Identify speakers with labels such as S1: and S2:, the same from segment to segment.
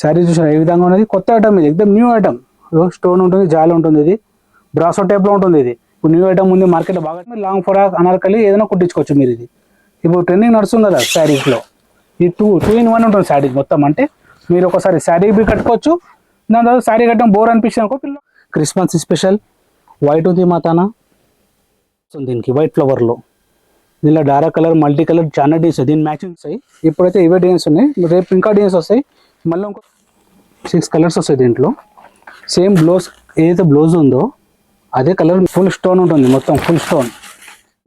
S1: శారీ చూసారు ఏ విధంగా ఉన్నది, కొత్త ఐటమ్ ఇది, ఎక్దమ్ న్యూ ఐటమ్. స్టోన్ ఉంటుంది, జాలి ఉంటుంది, ఇది బ్రాసో టైప్ లో ఉంటుంది. ఇది ఇప్పుడు న్యూ ఐటమ్ ఉంది మార్కెట్ లో బాగా. లాంగ్ ఫ్రాక్ అనార్కలి ఏదైనా కుట్టించుకోవచ్చు మీరు. ఇది ఇప్పుడు ట్రెండింగ్ నడుస్తుంది కదా శారీస్ లో. ఈ టూ ఇన్ వన్ ఉంటుంది శారీస్ మొత్తం. అంటే మీరు ఒకసారి శారీ బి కట్టుకోవచ్చు, దాని తర్వాత శారీ కట్టడం బోర్ అనిపించింది అనుకో పిల్లలు. క్రిస్మస్ స్పెషల్ వైట్ ఉంది మాతానా, దీనికి వైట్ ఫ్లవర్ లో. దీనిలో డార్క్ కలర్, మల్టీ కలర్ చాలా డిజైన్స్, దీని మ్యాచింగ్ వస్తాయి. ఇప్పుడైతే ఇవే డిజైన్స్ ఉన్నాయి, రేపు ఇంకా డిజైన్స్ వస్తాయి. మళ్ళీ ఇంకో 6 కలర్స్ వస్తాయి దీంట్లో. సేమ్ బ్లౌజ్ ఏదైతే బ్లౌజ్ ఉందో అదే కలర్, ఫుల్ స్టోన్ ఉంటుంది, మొత్తం ఫుల్ స్టోన్.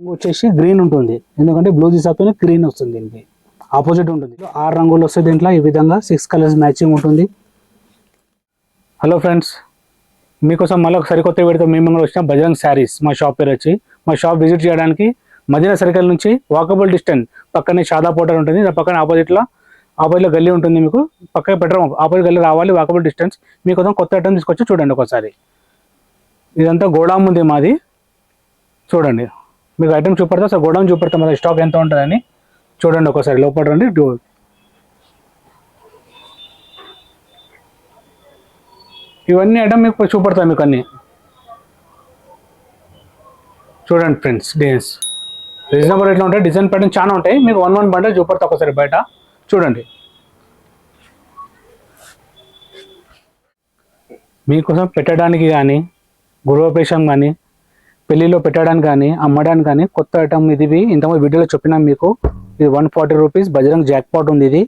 S1: వచ్చేసి గ్రీన్ ఉంటుంది, ఎందుకంటే బ్లౌజ్ హిసాబ్తోనే గ్రీన్ వస్తుంది. దీనికి ఆపోజిట్ ఉంటుంది. 6 రంగులు వస్తాయి దీంట్లో. ఈ విధంగా 6 కలర్స్ మ్యాచింగ్ ఉంటుంది. హలో ఫ్రెండ్స్, మీకోసం మళ్ళీ ఒక సరికొత్త వీడియోతో మేము వచ్చిన బజరంగ్ శారీస్. మా షాప్ పేరు వచ్చి, మా షాప్ విజిట్ చేయడానికి మదీనా సర్కిల్ నుంచి వాకబుల్ డిస్టెన్స్, పక్కనే షాదా పోటర్ ఉంటుంది, పక్కన ఆపోజిట్లో గల్లీ ఉంటుంది. మీకు పక్కన పెట్రోల్ ఆపోజిట్ గల్లీ రావాలి, వాకబుల్ డిస్టెన్స్. మీకోసం కొత్త ఐటమ్ తీసుకొచ్చి చూడండి ఒకసారి. ఇదంతా గోడాం ఉంది మాది, చూడండి. మీకు ఐటమ్ చూపెడతా, సార్ గోడౌన్ చూపెడతాం, మరి స్టాక్ ఎంత ఉంటుందని చూడండి ఒకసారి. లోపల రండి. ఇవన్నీ ఐటమ్ మీకు చూపెడతాం, మీకు అన్ని చూడండి ఫ్రెండ్స్. డిజైన్స్ రీజనబుల్ రేట్లో ఉంటాయి, డిజైన్ ప్యాటర్న్ చాలా ఉంటాయి. మీకు 1 బండల్ చూపెడతా ఒకసారి బయట చూడండి. మీకోసం పెట్టడానికి కానీ, గృహోపేక్షం కానీ, పెళ్లిలో పెట్టడానికి కానీ, అమ్మడానికి కానీ కొత్త ఐటమ్ ఇది. ఇంతకుముందు వీడియోలో చెప్పినాం మీకు. ఇది 140 రూపీస్ బజరంగ్ జాక్ పాట్ ఉంది. ఇది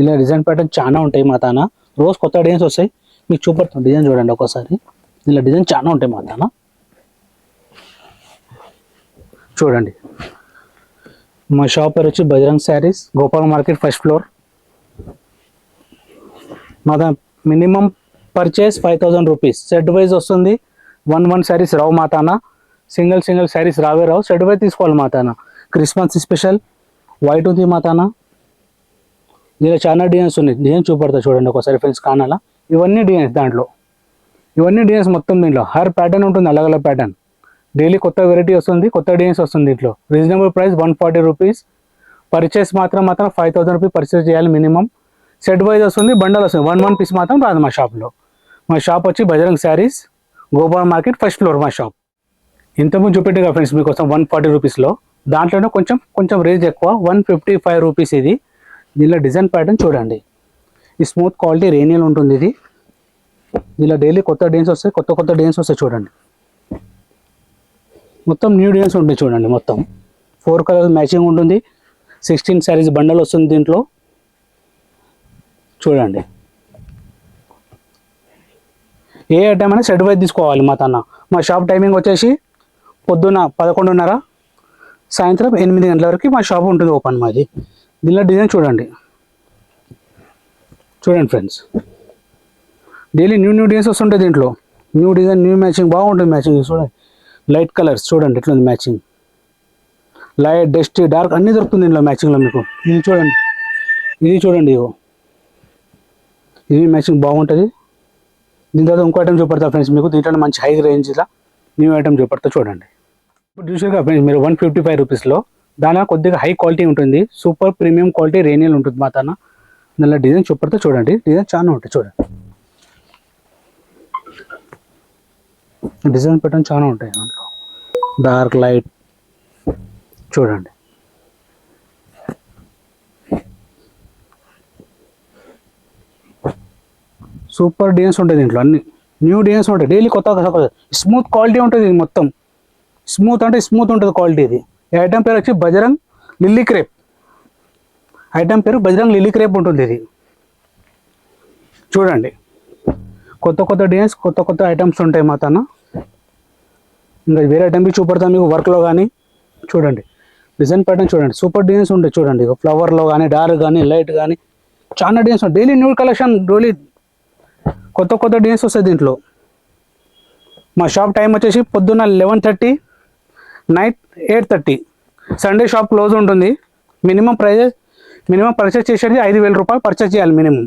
S1: ఇలా డిజైన్ ప్యాటర్న్ చాలా ఉంటాయి మా తాన. రోజు కొత్త డిజైన్స్ వస్తాయి, మీకు చూపెడతాం. డిజైన్ చూడండి ఒకసారి. ఇలా డిజైన్ చాలా ఉంటాయి మా తాన, చూడండి. మా షాప్ పేరు వచ్చి Bajrang Sarees, Gopal market, first floor. మా minimum purchase 5000 rupees. Set wise వస్తుంది. 1 శారీస్ రావు మాతాన, సింగిల్ శారీస్ రావే రావు, సెట్ వైజ్ తీసుకోవాలి మాతాన. క్రిస్మస్ స్పెషల్ వైట్ ఉంది మాతాన. దీనిలో చాలా డిజైన్స్ ఉన్నాయి, డిజైన్ చూపడతా చూడండి ఒకసారి ఫ్రెండ్స్. కానాలా ఇవన్నీ డిజైన్స్, దాంట్లో ఇవన్నీ డిజైన్స్ మొత్తం. దీంట్లో హర్ ప్యాటర్న్ ఉంటుంది, అలగ్ ప్యాటర్న్. డైలీ కొత్త వెరైటీ వస్తుంది, కొత్త డిజైన్స్ వస్తుంది. దీంట్లో రీజనబుల్ ప్రైస్ 140 రూపీస్. పర్చేస్ మాత్రం 5000 రూపీస్ పర్చేస్ చేయాలి మినిమం. సెట్ వైజ్ వస్తుంది, బండల్ వస్తుంది. 1 పీస్ మాత్రం రాదు మా షాప్లో. మా షాప్ వచ్చి Bajrang Sarees, Gopal market, first floor మా షాప్. ఇంతకుముందు చూపెట్టిగా ఫ్రెండ్స్ మీకోసం 140 రూపీస్లో. దాంట్లోనే కొంచెం రేంజ్ ఎక్కువ, 155 రూపీస్ ఇది. దీనిలో డిజైన్ ప్యాటర్న్ చూడండి. ఈ స్మూత్ క్వాలిటీ రేనియల్ ఉంటుంది ఇది. దీనిలో డైలీ కొత్త డిజైన్స్ వస్తాయి, కొత్త డిజైన్స్ వస్తాయి చూడండి. మొత్తం న్యూ డిజైన్స్ ఉంటాయి చూడండి. మొత్తం 4 కలర్స్ మ్యాచింగ్ ఉంటుంది. 16 శారీస్ బండల్ వస్తుంది దీంట్లో, చూడండి. ఏ ఐటమ్ అయినా సెట్ వైజ్ తీసుకోవాలి మా తన. మా షాప్ టైమింగ్ వచ్చేసి పొద్దున్న 11:30, సాయంత్రం 8 గంటల వరకు మా షాప్ ఉంటుంది ఓపెన్ మాది. దీనిలో డిజైన్ చూడండి ఫ్రెండ్స్. డైలీ న్యూ డిజైన్స్ వస్తుంటాయి దీంట్లో. న్యూ డిజైన్, న్యూ మ్యాచింగ్ బాగుంటుంది. మ్యాచింగ్ చూడండి, లైట్ కలర్స్ చూడండి ఎట్లుంది మ్యాచింగ్. లైట్, డస్ట్, డార్క్ అన్నీ దొరుకుతుంది దీంట్లో మ్యాచింగ్లో మీకు. ఇది చూడండి, ఇగో ఇది మ్యాచింగ్ బాగుంటుంది. దీని తర్వాత ఇంకో ఐటమ్ చూపెడతా ఫ్రెండ్స్ మీకు. దీంట్లో మంచి హై రేంజ్లో న్యూ ఐటమ్ చూపెడతా చూడండి. ఇప్పుడు చూసారుగా ఫ్రెండ్స్ మీరు 155 రూపీస్లో. దానిలో కొద్దిగా హై క్వాలిటీ ఉంటుంది, సూపర్ ప్రీమియం క్వాలిటీ రేనియల్ ఉంటుంది మా తన. దానిలో డిజైన్ చూపెడతా చూడండి. డిజైన్ చాలా ఉంటాయి చూడండి. డిజైన్ ప్యాటర్న్ చాలా ఉంటాయి దాంట్లో. డార్క్, లైట్ చూడండి. సూపర్ డిజైన్స్ ఉంటాయి దీంట్లో, అన్ని న్యూ డిజైన్స్ ఉంటాయి. డైలీ కొత్త స్మూత్ క్వాలిటీ ఉంటుంది ఇది మొత్తం. స్మూత్ అంటే స్మూత్ ఉంటుంది క్వాలిటీ. ఇది ఐటమ్ పేరు వచ్చి బజరంగ్ లిల్లీ క్రేప్. ఐటమ్ పేరు బజరంగ్ లిల్లీ క్రేప్ ఉంటుంది ఇది. చూడండి కొత్త డిజైన్స్, కొత్త ఐటమ్స్ ఉంటాయి మా తన. ఇంకా వేరే ఐటమ్ చూపెడతాం మీకు వర్క్లో కానీ. చూడండి డిజైన్ ప్యాటర్న్ చూడండి, సూపర్ డిజైన్స్ ఉంటాయి చూడండి. ఫ్లవర్లో కానీ, డార్క్ కానీ, లైట్ కానీ చాలా డిజైన్స్ ఉంటాయి. డైలీ న్యూ కలెక్షన్, డైలీ కొత్త డిజైన్స్ వస్తాయి దీంట్లో. మా షాప్ టైం వచ్చేసి పొద్దున్న 11:30, నైట్ 8:30. సండే షాప్ క్లోజ్ ఉంటుంది. మినిమం పర్చేస్ చేసేది 5000 రూపాయలు పర్చేస్ చేయాలి మినిమం.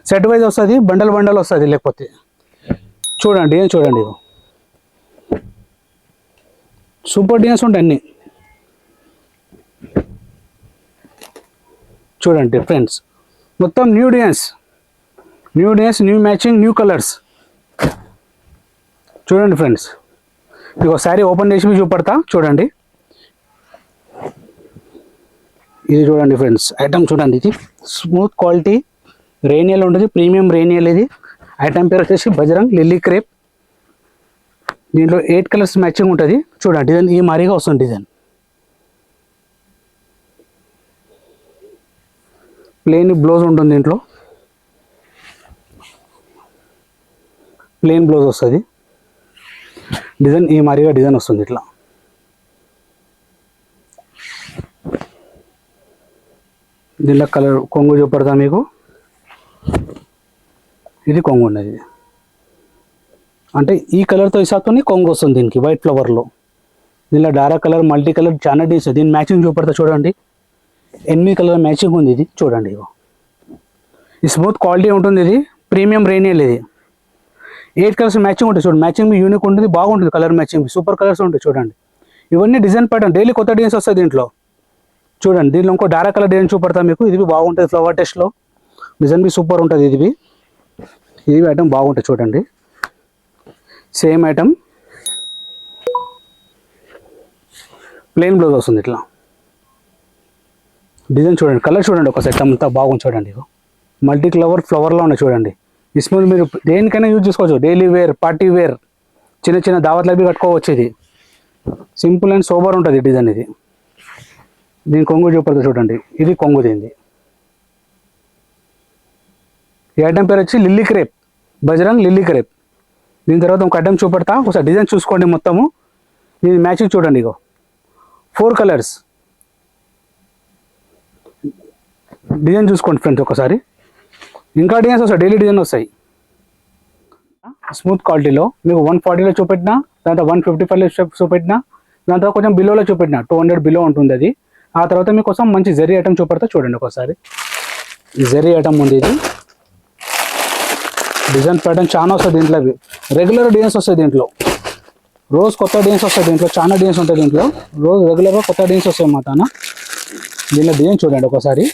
S1: సెట్ వైజ్ వస్తుంది, బండల్ వస్తుంది. లేకపోతే చూడండి చూడండి, సూపర్ డిజైన్స్ ఉంటాయి అన్నీ. చూడండి ఫ్రెండ్స్ మొత్తం new designs. New days, new matching, new colours. చూడండి ఫ్రెండ్స్, మీకు శారీ ఓపెన్ చేసి చూపెడతా చూడండి. ఇది చూడండి ఫ్రెండ్స్, ఐటమ్ చూడండి. ఇది స్మూత్ క్వాలిటీ రేనియల్ ఉంటుంది, ప్రీమియం రేనియల్. ఇది ఐటమ్ పేరు వచ్చేసి బజరంగ్ లిల్లీ క్రేప్. దీంట్లో 8 కలర్స్ మ్యాచింగ్ ఉంటుంది. చూడండి డిజైన్ ఈ మాదిరిగా వస్తుంది. డిజైన్ ప్లెయిన్ బ్లౌజ్ ఉంటుంది. దీంట్లో ప్లెయిన్ బ్లౌజ్ వస్తుంది. డిజైన్ ఈ మాదిరిగా డిజైన్ వస్తుంది. ఇట్లా దీంట్లో కలర్ కొంగు చూపెడతా మీకు. ఇది కొంగు ఉన్నది, అంటే ఈ కలర్తో హిసాబ్తో కొంగు వస్తుంది దీనికి, వైట్ ఫ్లవర్లో. దీనిలో డార్క్ కలర్, మల్టీ కలర్ చాలా డీస్. దీని మ్యాచింగ్ చూపెడతా చూడండి. 8 కలర్ మ్యాచింగ్ ఉంది. ఇది చూడండి, ఇది స్మూత్ క్వాలిటీ ఉంటుంది. ఇది ప్రీమియం రేనియల్. ఇది 8 కలర్స్ మ్యాచింగ్ ఉంటుంది. చూడండి మ్యాచింగ్ యూనిక్ ఉంటుంది, బాగుంటుంది. కలర్ మ్యాచింగ్ సూపర్ కలర్స్ ఉంటాయి. చూడంండి ఇవన్నీ డిజైన్ ప్యాటర్న్, డైలీ కొత్త డిజైన్స్ వస్తాయి దీంట్లో. చూడండి దీంట్లో ఇంకో డార్క్ కలర్ డిజైన్ చూపెడతా మీకు. ఇది బాగుంటుంది, ఫ్లవర్ టెస్ట్లో డిజైన్ బి సూపర్ ఉంటుంది. ఇది ఐటమ్ బాగుంటుంది. చూడండి సేమ్ ఐటమ్ ప్లెయిన్ బ్లౌజ్ వస్తుంది. ఇట్లా డిజైన్ చూడండి, కలర్ చూడండి ఒకసారి అంతా బాగుంది. చూడండి మల్టీ కలర్ ఫ్లవర్లో ఉన్నాయి. చూడండి ఈ స్మూత్ మీరు దేనికైనా యూజ్ చేసుకోవచ్చు. డైలీ వేర్, పార్టీ వేర్, చిన్న చిన్న దావత్లవి కట్టుకోవచ్చు. ఇది సింపుల్ అండ్ సోబర్ ఉంటుంది డిజైన్. ఇది దీని కొంగు చూపడుతుంది చూడండి. ఇది కొంగు దీనిది. ఈ ఐటమ్ పేరు వచ్చి lily crepe, Bajrang lily crepe. దీని తర్వాత ఒక ఐటమ్ చూపెడతా, ఒకసారి డిజైన్ చూసుకోండి మొత్తము. దీని మ్యాచింగ్ చూడండి. 4 కలర్స్ డిజైన్ చూసుకోండి ఫ్రెండ్స్ ఒకసారి. ఇంకా డిజైన్స్ వస్తాయి, డైలీ డిజైన్ వస్తాయి. స్మూత్ క్వాలిటీలో మీకు 140లో చూపెట్టినా, దాంట్లో 155లో చూపెట్టినా, దాని తర్వాత కొంచెం బిలోలో చూపెట్టినా 200 బిలో ఉంటుంది అది. ఆ తర్వాత మీకోసం మంచి జరీ ఐటమ్ చూపెడతా చూడండి ఒకసారి. ఈ జరీ ఐటమ్ ఉంది. ఇది డిజైన్ ప్యాటర్న్ చాలా వస్తుంది దీంట్లో. రెగ్యులర్ డిజైన్స్ వస్తాయి దీంట్లో, రోజు కొత్త డిజైన్స్ వస్తాయి దీంట్లో. చాలా డిజైన్స్ ఉంటాయి దీంట్లో, రోజు రెగ్యులర్గా కొత్త డిజైన్స్ వస్తాయి అన్నమాట. దీనిలో డిజైన్ చూడండి ఒకసారి.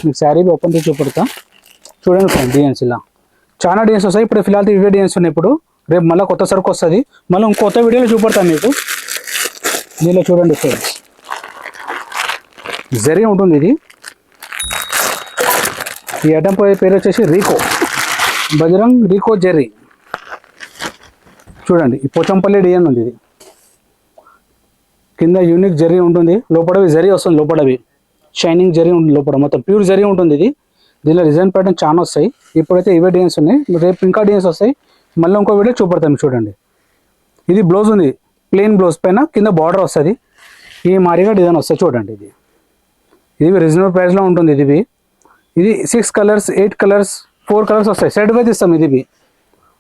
S1: మీకు శారీ ఓపెన్ చేసి చూపెడతా చూడండి ఫ్రెండ్. డిజైన్స్ ఇలా చాలా డిజైన్స్ వస్తాయి. ఇప్పుడు ఫిల్హాల్ ఇవే డిజైన్స్ ఉన్నాయి. ఇప్పుడు రేపు మళ్ళీ కొత్త సరుకు వస్తుంది, మళ్ళీ కొత్త వీడియోలో చూపెడతాను మీకు. దీనిలో చూడండి ఫ్రెండ్స్, జరీ ఉంటుంది. ఇది ఈ ఐటమ్ పేరు వచ్చేసి రీకో, బజరంగ్ రీకో జెర్రీ. చూడండి ఈ పోచంపల్లి డిజైన్ ఉంది. ఇది కింద యూనిక్ జరీ ఉంటుంది, లోపలవి జరీ వస్తుంది. లోపలవి షైనింగ్ జరీ ఉంటుంది, లోపల మొత్తం ప్యూర్ జరీ ఉంటుంది. ఇది దీనిలో డిజైన్ ప్యాటర్న్ చాలా వస్తాయి. ఇప్పుడైతే ఇవే డిజైన్స్ ఉన్నాయి, రేపు ఇంకా డిజైన్స్ వస్తాయి. మళ్ళీ ఇంకో వీడియో చూపెడతాం చూడండి. ఇది బ్లౌజ్ ఉంది, ప్లెయిన్ బ్లౌజ్ పైన కింద బార్డర్ వస్తుంది. ఈ మారిగా డిజైన్ వస్తుంది చూడండి. ఇది రీజనబుల్ ప్రైస్లో ఉంటుంది. ఇది 6 కలర్స్, 8 కలర్స్, 4 కలర్స్ వస్తాయి. సెట్ వైజ్ ఇస్తాం. ఇది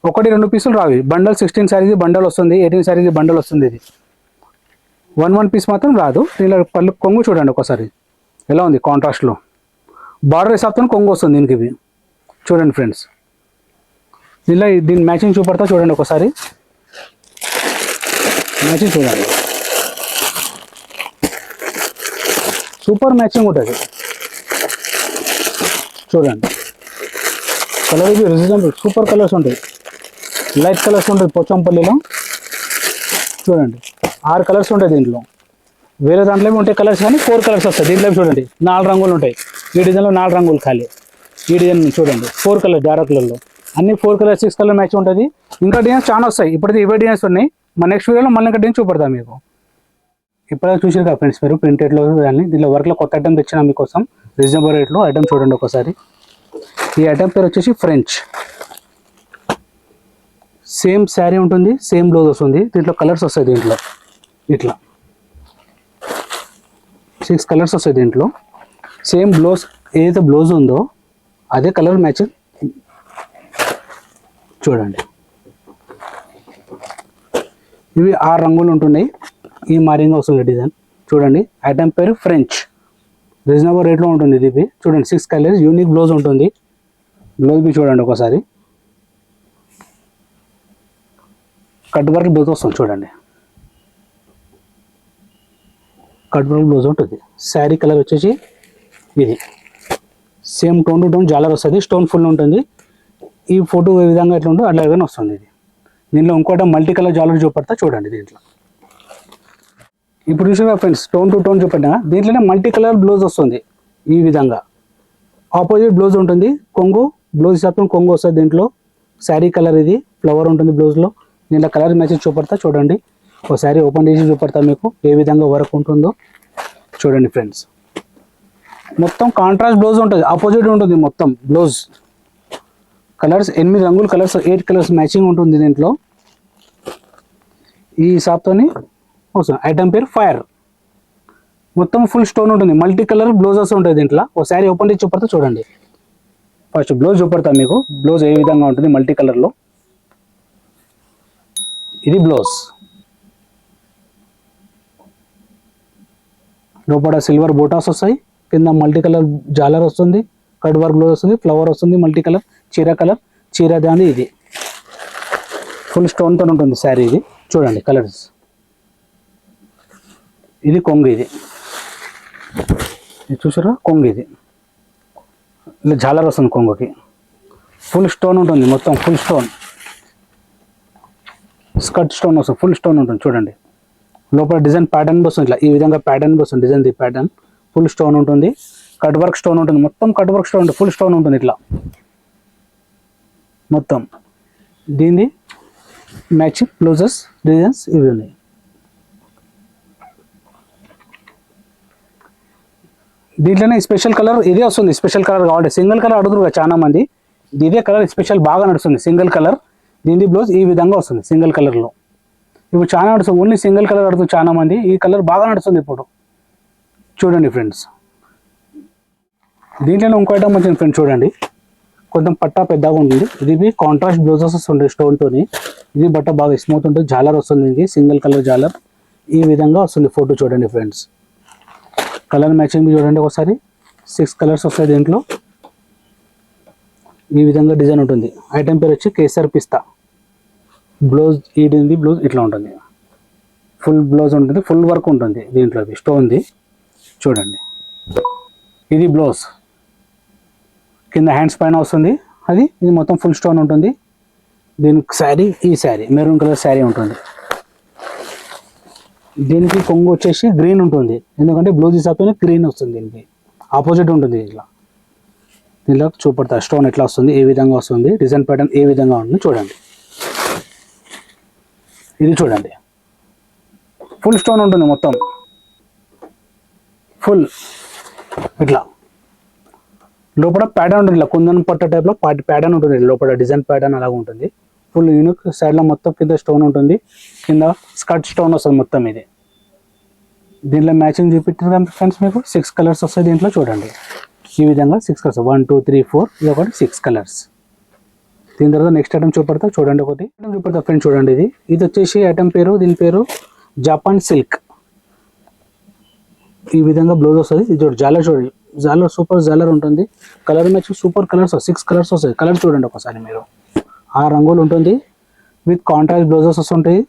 S1: 1-2 పీసులు రావి. బండల్ 16 శారీస్ బండల్ వస్తుంది, 18 శారీస్ బండల్ వస్తుంది. ఇది 1 పీస్ మాత్రం రాదు. దీనిలో పళ్ళు కొంగు చూడండి ఒకసారి ఎలా ఉంది కాంట్రాస్ట్లో. బార్డర్ హిసాబ్తో కొంగు వస్తుంది దీనికి. చూడండి ఫ్రెండ్స్, దీని మ్యాచింగ్ చూపెడతా చూడండి ఒకసారి. మ్యాచింగ్ చూడండి, సూపర్ మ్యాచింగ్ ఉంటుంది. చూడండి కలర్ ఇది రీజనబుల్, సూపర్ కలర్స్ ఉంటాయి. లైట్ కలర్స్ ఉంటుంది పోచంపల్లిలో. చూడండి 6 కలర్స్ ఉంటాయి దీంట్లో. వేరే దాంట్లో ఉంటాయి కలర్స్, కానీ 4 కలర్స్ వస్తాయి. దీంట్లో చూడండి 4 రంగులు ఉంటాయి. ఈ డిజైన్లో 4 రంగులు ఖాళీ. ఈ డిజైన్ చూడండి 4 కలర్, డార్క్ కలర్లో అన్ని 4 కలర్, 6 కలర్ మ్యాచ్ ఉంటుంది. ఇంకా డిజైన్స్ చాలా వస్తాయి. ఇప్పుడైతే ఇవే డిజైన్స్ ఉన్నాయి. మన నెక్స్ట్ వీడియోలో మళ్ళీ ఇంకా డిజైన్ చూపెడతాం మీకు. ఇప్పుడే చూసారు కదా ఫ్రెండ్స్ మీరు ప్రింటెడ్లో దాన్ని. దీనిలో వర్క్లో కొత్త ఐటమ్ తెచ్చినా మీకోసం రీజనబుల్ రేట్లో. ఐటమ్ చూడండి ఒకసారి. ఈ ఐటమ్ పేరు వచ్చేసి ఫ్రెంచ్. సేమ్ శారీ ఉంటుంది, సేమ్ బ్లౌజ్ వస్తుంది. దీంట్లో కలర్స్ వస్తాయి. దీంట్లో ఇట్లా 6 కలర్స్ వస్తాయి. దీంట్లో సేమ్ బ్లౌజ్, ఏదైతే బ్లౌజ్ ఉందో అదే కలర్ మ్యాచింగ్. చూడండి ఇవి 6 రంగులు ఉంటున్నాయి. ఈ మారింగ్ వస్తుంది డిజైన్. చూడండి ఐటమ్ పేరు ఫ్రెంచ్. రీజనబుల్ రేట్లో ఉంటుంది ఇది. చూడండి 6 కలర్స్, యూనిక్ బ్లౌజ్ ఉంటుంది. బ్లౌజ్ బి చూడండి ఒకసారి. కట్ వర్క్ బ్లౌజ్ వస్తుంది. చూడండి కట్ వర్క్ బ్లౌజ్ ఉంటుంది. శారీ కలర్ వచ్చేసి ఇది సేమ్ టోన్ టు టోన్ జాలర్ వస్తుంది. స్టోన్ ఫుల్ ఉంటుంది. ఈ ఫోటో ఏ విధంగా ఎట్లా ఉందో అట్లాగానే వస్తుంది ఇది. దీనిలో ఇంకోటి మల్టీ కలర్ జాలర్ చూపెడతా చూడండి. దీంట్లో ఇప్పుడు చూసారా ఫ్రెండ్స్, టోన్ టు టోన్ చూపెట్టినా, దీంట్లోనే మల్టీ కలర్ బ్లౌజ్ వస్తుంది. ఈ విధంగా ఆపోజిట్ బ్లౌజ్ ఉంటుంది. కొంగు బ్లౌజ్ శాతం కొంగు వస్తుంది. దీంట్లో శారీ కలర్ ఇది ఫ్లవర్ ఉంటుంది బ్లౌజ్లో. దీంట్లో కలర్ మ్యాచెస్ చూపెడతా చూడండి. ఒక శారీ ఓపెన్ చేసి చూపెడతా మీకు ఏ విధంగా వర్క్ ఉంటుందో చూడండి ఫ్రెండ్స్. మొత్తం కాంట్రాస్ట్ బ్లౌజ్ ఉంటుంది, ఆపోజిట్ ఉంటుంది మొత్తం బ్లౌజ్. కలర్స్ 8 రంగులు కలర్స్, 8 కలర్స్ మ్యాచింగ్ ఉంటుంది దీంట్లో. ఈ షాప్తోని వస్తుంది. ఐటమ్ పేరు ఫైర్. మొత్తం ఫుల్ స్టోన్ ఉంటుంది. మల్టీ కలర్ బ్లౌజెస్ ఉంటాయి దీంట్లో. ఒక శారీ ఓపెన్ చేసి చూపెడతా చూడండి. ఫస్ట్ బ్లౌజ్ చూపెడతా మీకు, బ్లౌజ్ ఏ విధంగా ఉంటుంది మల్టీ కలర్లో. ఇది బ్లౌజ్. లోపల సిల్వర్ బోటాస్ వస్తాయి, కింద మల్టీ కలర్ జాలర్ వస్తుంది, కట్ వర్క్ బ్లౌజ్ వస్తుంది, ఫ్లవర్ వస్తుంది, మల్టీ కలర్ చీర దాని. ఇది ఫుల్ స్టోన్తో ఉంటుంది శారీ. ఇది చూడండి కలర్స్. ఇది కొంగు. ఇది చూసారా కొంగు. ఇది ఇలా జాలర్ వస్తుంది కొంగుకి. ఫుల్ స్టోన్ ఉంటుంది మొత్తం, ఫుల్ స్టోన్. స్కర్ట్ స్టోన్ వస్తుంది, ఫుల్ స్టోన్ ఉంటుంది చూడండి. లోపల డిజైన్ ప్యాటర్న్ వస్తుంది ఇట్లా, ఈ విధంగా ప్యాటర్న్ వస్తుంది. Design the pattern full stone ఉంటుంది. కట్ వర్క్ స్టోన్ ఉంటుంది, మొత్తం కట్ వర్క్ స్టోన్ ఉంటుంది, ఫుల్ స్టోన్ ఉంటుంది ఇట్లా మొత్తం. దీన్ని మ్యాచింగ్ బ్లౌజెస్ డిజైన్స్ ఇవి ఉన్నాయి. దీంట్లోనే స్పెషల్ కలర్ ఇదే వస్తుంది. స్పెషల్ కలర్ కావాలి, సింగిల్ కలర్ అడుగురు చాలా మంది. ఇదే కలర్ స్పెషల్ బాగా నడుస్తుంది, సింగిల్ కలర్. దీని బ్లౌజ్ ఈ విధంగా వస్తుంది సింగిల్ కలర్లో. ఇప్పుడు చాలా నడుస్తుంది, ఓన్లీ సింగిల్ కలర్ అడుగుతుంది చాలా మంది. ఈ కలర్ బాగా నడుస్తుంది ఇప్పుడు చూడండి ఫ్రెండ్స్. దీంట్లోనే ఇంకో ఐటమ్ వచ్చింది ఫ్రెండ్స్ చూడండి. కొంచెం పట్టా పెద్దగా ఉంటుంది. ఇది కాంట్రాస్ట్ బ్లౌజెస్ వస్తుంది స్టోన్తోని. ఇది బట్ట బాగా స్మూత్ ఉంటుంది. జాలర్ వస్తుంది, ఇది సింగిల్ కలర్ జాలర్. ఈ విధంగా వస్తుంది ఫోటో చూడండి ఫ్రెండ్స్. కలర్ మ్యాచింగ్ చూడండి ఒకసారి. 6 కలర్స్ వస్తాయి దీంట్లో. ఈ విధంగా డిజైన్ ఉంటుంది. ఐటమ్ పేరు వచ్చి కేసర్ పిస్తా. బ్లౌజ్ ఈడింది, బ్లౌజ్ ఇట్లా ఉంటుంది. ఫుల్ బ్లౌజ్ ఉంటుంది, ఫుల్ వర్క్ ఉంటుంది దీంట్లో. స్టోన్ది చూడండి. ఇది బ్లౌజ్ కింద హ్యాండ్స్ పైన వస్తుంది అది. ఇది మొత్తం ఫుల్ స్టోన్ ఉంటుంది. దీనికి శారీ, ఈ శారీ మెరూన్ కలర్ శారీ ఉంటుంది. దీనికి కొంగు వచ్చేసి గ్రీన్ ఉంటుంది, ఎందుకంటే బ్లౌజ్ హిసాబ్తోనే గ్రీన్ వస్తుంది. దీనికి ఆపోజిట్ ఉంటుంది ఇట్లా. దీనిలో చూపడతా స్టోన్ ఎట్లా వస్తుంది, ఏ విధంగా వస్తుంది, డిజైన్ ప్యాటర్న్ ఏ విధంగా ఉంటుంది చూడండి. ఇది చూడండి ఫుల్ స్టోన్ ఉంటుంది మొత్తం, ఫుల్ ఇట్లా. లోపల ప్యాటర్న్ ఉంటుంది, ఇట్లా కుందన్ పట్ట టైప్లో ప్యాటర్న్ ఉంటుంది. లోపల డిజైన్ ప్యాటర్న్ అలాగ ఉంటుంది. Full unique. సైడ్లో మొత్తం కింద స్టోన్ ఉంటుంది, కింద స్కర్ట్ స్టోన్ వస్తుంది మొత్తం. ఇది దీంట్లో మ్యాచింగ్ చూపించారు ఫ్రెండ్స్ మీకు. 6 కలర్స్ వస్తాయి దీంట్లో చూడండి. ఈ విధంగా 6 కలర్స్, 1 2 3 4, ఇది ఒకటి 6 కలర్స్. దీని తర్వాత నెక్స్ట్ ఐటమ్ చూపెడతా చూడండి. ఒకటి ఐటమ్ చూపెడతా ఫ్రెండ్స్ చూడండి. ఇది వచ్చేసి ఐటమ్ పేరు, దీని పేరు జపాన్ సిల్క్. ఈ విధంగా బ్లౌజ్ వస్తుంది. ఇది చూడండి జాలర్, చూడండి జాలర్ సూపర్ జాలర్ ఉంటుంది. Colour match super colours, 6 colours వస్తాయి. కలర్ చూడండి ఒకసారి మీరు. 6 రంగులు ఉంటుంది. విత్ కాంట్రాస్ట్ బ్లౌజెస్ వస్తుంటాయి.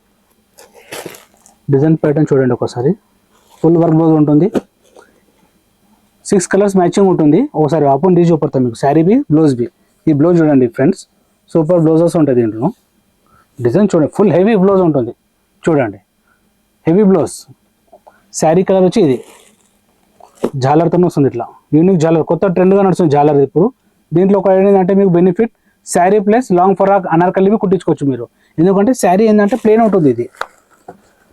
S1: డిజైన్ ప్యాటర్న్ చూడండి ఒకసారి. ఫుల్ వర్క్ బ్లౌజ్ ఉంటుంది. 6 కలర్స్ మ్యాచింగ్ ఉంటుంది. ఒకసారి ఓపెన్ తీసి చూపెడతాం మీకు. శారీ బి, బ్లౌజ్ బి. ఈ బ్లౌజ్ చూడండి ఫ్రెండ్స్, సూపర్ బ్లౌజెస్ ఉంటుంది దీంట్లో. డిజైన్ చూడండి, ఫుల్ హెవీ బ్లౌజ్ ఉంటుంది చూడండి. Heavy blouse. శారీ కలర్ వచ్చి ఇది జాలర్తో వస్తుంది ఇట్లా. యూనిక్ జాలర్, కొత్త ట్రెండ్గా నడుస్తుంది జాలర్ ఇప్పుడు. దీంట్లో ఒక ఏంటంటే మీకు benefit, saree plus long frock అనార్కలివి కుట్టించుకోవచ్చు మీరు. ఎందుకంటే శారీ ఏంటంటే ప్లేన్ ఉంటుంది.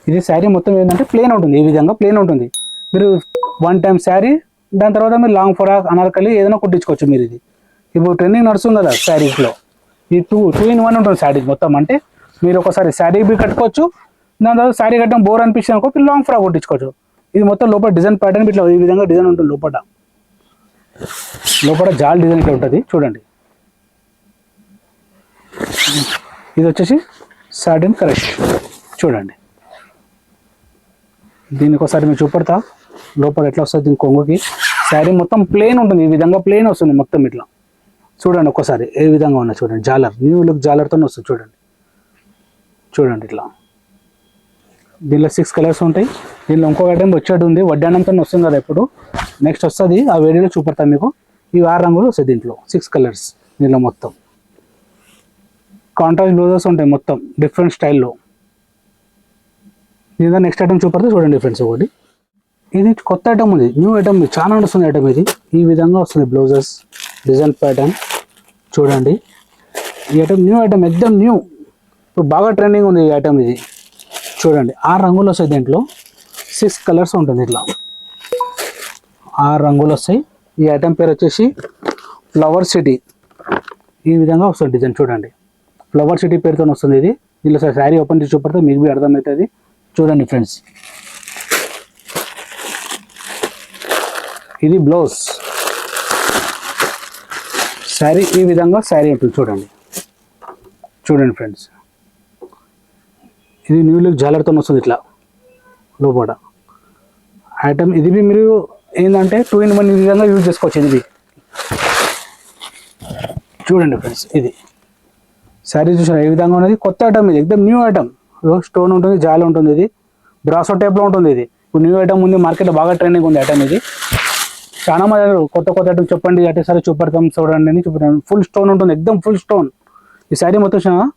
S1: ఇది శారీ మొత్తం ఏంటంటే ప్లేన్ ఉంటుంది. ఈ విధంగా ప్లేన్ ఉంటుంది. మీరు 1 టైం శారీ, దాని తర్వాత మీరు లాంగ్ ఫరాక్ అనార్కలి ఏదైనా కుట్టించుకోవచ్చు మీరు. ఇది ఇప్పుడు ట్రెండింగ్ నడుస్తుంది కదా శారీస్లో. ఈ 2 in 1 ఉంటుంది శారీ మొత్తం. అంటే మీరు ఒకసారి శారీ బి కట్టుకోవచ్చు, దాని తర్వాత శారీ కట్టడం బోర్ అనిపించింది అనుకో మీరు లాంగ్ ఫ్రాక్ కుట్టించుకోవచ్చు. ఇది మొత్తం లోపల డిజైన్ ప్యాటర్న్ ఇట్లా ఈ విధంగా డిజైన్ ఉంటుంది. లోపల జాల్ డిజైన్ ఇట్లా ఉంటుంది చూడండి. ఇది వచ్చేసి సాటిన్ క్రష్ చూడండి. దీనికి ఒకసారి మీరు చూపెడతా లోపల ఎట్లా వస్తుంది. దీని కొంగుకి శారీ మొత్తం ప్లేన్ ఉంటుంది. ఈ విధంగా ప్లేన్ వస్తుంది మొత్తం ఇట్లా చూడండి. ఒక్కసారి ఏ విధంగా ఉన్నా చూడండి. జాలర్, న్యూ లుక్ జాలర్తో వస్తుంది చూడండి. చూడండి ఇట్లా. దీనిలో 6 కలర్స్ ఉంటాయి. దీనిలో ఇంకొక ఐటమ్ వచ్చేది ఉంది, వడ్డానంతో వస్తుంది కదా ఇప్పుడు. నెక్స్ట్ వస్తుంది, ఆ వీడియోలో చూపెడతాను మీకు. ఈ 6 రంగులు వస్తాయి దీంట్లో. 6 కలర్స్ దీనిలో మొత్తం. కాంట్రాస్ట్ బ్లౌజెస్ ఉంటాయి మొత్తం డిఫరెంట్ స్టైల్లో. దీని నెక్స్ట్ ఐటమ్ చూపడితే చూడండి ఫ్రెండ్స్. ఒకటి ఇది కొత్త ఐటమ్ ఉంది, న్యూ ఐటమ్, చాలా నడుస్తుంది ఐటమ్ ఇది. ఈ విధంగా వస్తుంది బ్లౌజెస్ డిజైన్ ప్యాటర్న్ చూడండి. ఈ ఐటమ్ న్యూ ఐటమ్, ఎక్దమ్ న్యూ, ఇప్పుడు బాగా ట్రెండింగ్ ఉంది ఈ ఐటమ్. ఇది చూడండి 6 రంగులు వస్తాయి దీంట్లో, 6 కలర్స్ ఉంటుంది. ఇట్లా 6 రంగులు వస్తాయి. ఈ ఐటమ్ పేరు వచ్చేసి ఫ్లవర్ సిటీ. ఈ విధంగా వస్తుంది డిజైన్ చూడండి, ఫ్లవర్ సిటీ పేరుతో వస్తుంది ఇది. దీనిలో శారీ ఓపెన్ చేసి చూపడితే మీకు బి అర్థమవుతుంది. చూడండి ఫ్రెండ్స్, ఇది బ్లౌజ్. శారీ ఈ విధంగా శారీ ఉంటుంది చూడండి. చూడండి ఫ్రెండ్స్, ఇది న్యూ లుక్ జాలర్తో వస్తుంది ఇట్లా లోపల ఐటమ్. ఇది మీరు ఏంటంటే 2 in 1 విధంగా యూజ్ చేసుకోవచ్చు. ఇది చూడండి ఫ్రెండ్స్, ఇది శారీ చూసారు ఏ విధంగా ఉన్నది. కొత్త ఐటమ్ ఇది, ఎక్దమ్ న్యూ ఐటమ్. స్టోన్ ఉంటుంది, జాలి ఉంటుంది, ఇది బ్రాసో టైప్లో ఉంటుంది. ఇది ఇప్పుడు న్యూ ఐటమ్ ఉంది, మార్కెట్లో బాగా ట్రెండింగ్ ఉంది ఐటమ్ ఇది. చాలా మంది కొత్త కొత్త ఐటమ్ చెప్పండి అంటే సరే చూపెడతాం చూడండి అని చూపెడతాం. ఫుల్ స్టోన్ ఉంటుంది, ఎక్దమ్ ఫుల్ స్టోన్. ఈ శారీ మొత్తం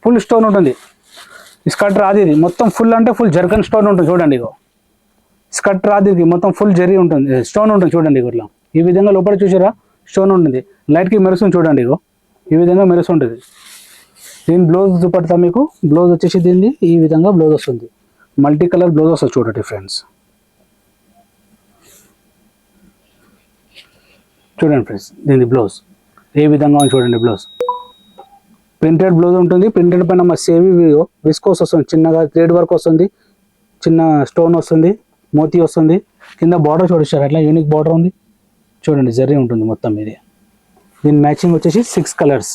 S1: ఫుల్ స్టోన్ ఉంటుంది. ఈ స్కర్ట్ రాదు, ఇది మొత్తం ఫుల్ అంటే ఫుల్ జర్కన్ స్టోన్ ఉంటుంది చూడండి. ఇగో స్కర్ట్ రాదు, ఇది మొత్తం ఫుల్ జరీ ఉంటుంది, స్టోన్ ఉంటుంది చూడండి. ఇట్లా ఈ విధంగా లోపల చూసారా స్టోన్ ఉంటుంది, లైట్కి మెరుస్తుంది చూడండి. ఇగో ఈ విధంగా మెరుస్తుంటుంది. దీని బ్లౌజ్ చూపెడతా మీకు. బ్లౌజ్ వచ్చేసి దీన్ని ఈ విధంగా బ్లౌజ్ వస్తుంది, మల్టీ కలర్ బ్లౌజ్ వస్తుంది చూడండి ఫ్రెండ్స్. చూడండి ఫ్రెండ్స్, దీని బ్లౌజ్ ఏ విధంగా ఉంది చూడండి. బ్లౌజ్ ప్రింటెడ్ బ్లౌజ్ ఉంటుంది. ప్రింటెడ్ పైన మా సేవి విస్కోస్ వస్తుంది, చిన్నగా థ్రెడ్ వర్క్ వస్తుంది, చిన్న స్టోన్ వస్తుంది, మోతీ వస్తుంది. కింద బార్డర్ చూడండి అట్లా యూనిక్ బార్డర్ ఉంది చూడండి, జరీ ఉంటుంది మొత్తం ఇది. దీని మ్యాచింగ్ వచ్చేసి 6 కలర్స్,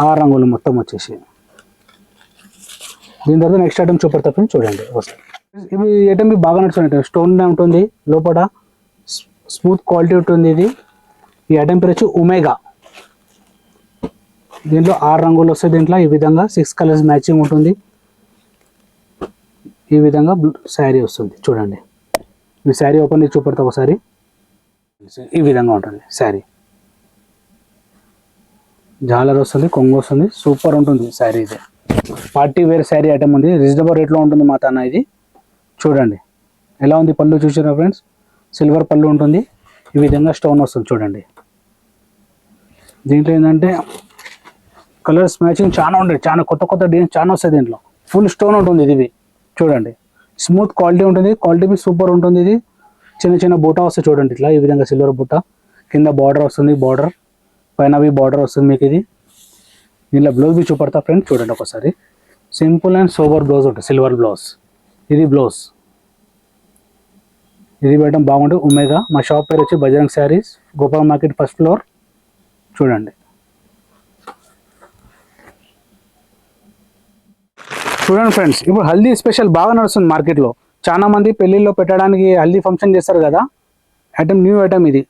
S1: 6 రంగులు మొత్తం వచ్చేసి. దీని తర్వాత నెక్స్ట్ ఐటమ్ చూపెడతా ఫ్రెండ్స్ చూడండి. ఇవి ఐటమ్ బాగా నడుస్తుంది, స్టోన్ ఉంటుంది లోపల, స్మూత్ క్వాలిటీ ఉంటుంది ఇది. ఈ ఐటమ్ పేరు వచ్చి ఒమేగా. దీంట్లో 6 రంగులు వస్తాయి. దీంట్లో ఈ విధంగా 6 కలర్స్ మ్యాచింగ్ ఉంటుంది. ఈ విధంగా శారీ వస్తుంది చూడండి. ఈ శారీ ఓపెన్ చేసి చూపెడతా ఒకసారి. ఈ విధంగా ఉంటుంది శారీ, జాలర్ వస్తుంది, కొంగు వస్తుంది, సూపర్ ఉంటుంది శారీ. ఇది పార్టీ వేర్ శారీ ఐటమ్ ఉంది, రీజనబుల్ రేట్లో ఉంటుంది మా తన. ఇది చూడండి ఎలా ఉంది. పళ్ళు చూసారా ఫ్రెండ్స్, సిల్వర్ పళ్ళు ఉంటుంది. ఈ విధంగా స్టోన్ వస్తుంది చూడండి. దీంట్లో ఏంటంటే కలర్స్ మ్యాచింగ్ చాలా ఉంటుంది, చాలా కొత్త కొత్త డిజైన్ చాలా వస్తాయి. దీంట్లో ఫుల్ స్టోన్ ఉంటుంది. ఇది చూడండి, స్మూత్ క్వాలిటీ ఉంటుంది, క్వాలిటీ సూపర్ ఉంటుంది. ఇది చిన్న చిన్న బూటా వస్తాయి చూడండి ఇట్లా, ఈ విధంగా సిల్వర్ బూటా. కింద బార్డర్ వస్తుంది, బార్డర్ పైన బార్డర్ వస్తుంది మీకు. ఇది దీనిలో బ్లౌజ్ బి చూపడతా ఫ్రెండ్స్ చూడండి ఒకసారి. సింపుల్ అండ్ సోబర్ బ్లౌజ్ ఉంటుంది, సిల్వర్ బ్లౌజ్. ఇది బ్లౌజ్, ఇది వేయడం బాగుంటుంది. ఒమేగా. మా షాప్ పేరు వచ్చి Bajrang Sarees, Gopal market first floor. చూడండి చూడండి ఫ్రెండ్స్, ఇప్పుడు హల్దీ స్పెషల్ బాగా నడుస్తుంది మార్కెట్లో. చాలా మంది పెళ్ళిళ్ళలో పెట్టడానికి హల్దీ ఫంక్షన్ చేస్తారు కదా, ఐటమ్ న్యూ ఐటమ్ ఇది.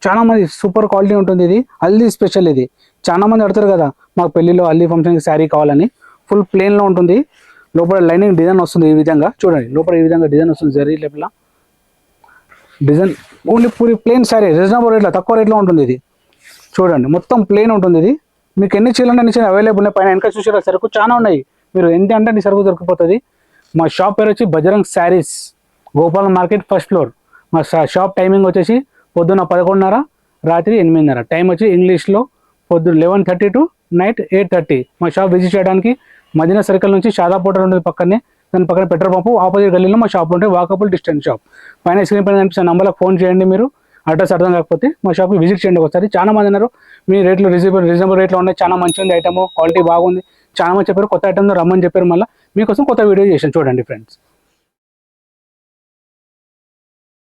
S1: చాలా మంది సూపర్ క్వాలిటీ ఉంటుంది. ఇది హల్దీ స్పెషల్. ఇది చాలా మంది అడుగుతారు కదా మాకు పెళ్ళిలో హల్దీ ఫంక్షన్కి శారీ కావాలని. ఫుల్ ప్లెయిన్లో ఉంటుంది, లోపల లైనింగ్ డిజైన్ వస్తుంది. ఈ విధంగా చూడండి, లోపల ఈ విధంగా డిజైన్ వస్తుంది, జరీ లోపల design. Only puri plain sari, reasonable రేట్లో, తక్కువ రేట్లో ఉంటుంది. ఇది చూడండి మొత్తం ప్లెయిన్ ఉంటుంది. ఇది మీకు ఎన్ని చీరలు అన్ని చీరలు అవైలబుల్ ఉన్నాయి. పైన వెనక చూసారా సరుకు చాలా ఉన్నాయి, మీరు ఎంత అంటే నీ సరుకు దొరికిపోతుంది. మా షాప్ పేరు వచ్చి Bajrang Sarees, Gopal market first floor. మా షాప్ టైమింగ్ వచ్చేసి పొద్దున్న 11:30, రాత్రి 8:30. టైం వచ్చి ఇంగ్లీష్లో పొద్దున్న 11:30 to నైట్ 8:30. మా షాప్ విజిట్ చేయడానికి మదీనా సర్కిల్ నుంచి షాదాపూర్ ఉంటుంది పక్కనే, దాని పక్కన పెట్రోల్ పంపు ఆపోజిట్ గల్లీలో మా షాప్ ఉంటుంది, వాకబుల్ డిస్టెన్స్ షాప్. పైన స్క్రీన్ పైన కనిపిస్తున్న నంబర్లకు ఫోన్ చేయండి. మీరు అడ్రస్ అర్థం కాకపోతే మా షాప్కి విజిట్ చేయండి ఒకసారి. చాలా మంది అన్నారు మీ రేట్లు రీజనబుల్ రేట్లో ఉన్నాయి, చాలా మంచిగా ఉంది ఐటమ్, క్వాలిటీ బాగుంది, చాలా మంది చెప్పారు. కొత్త ఐటమ్ రమ్మని చెప్పారు. మళ్ళీ మీకోసం కొత్త వీడియో చేసాను చూడండి ఫ్రెండ్స్.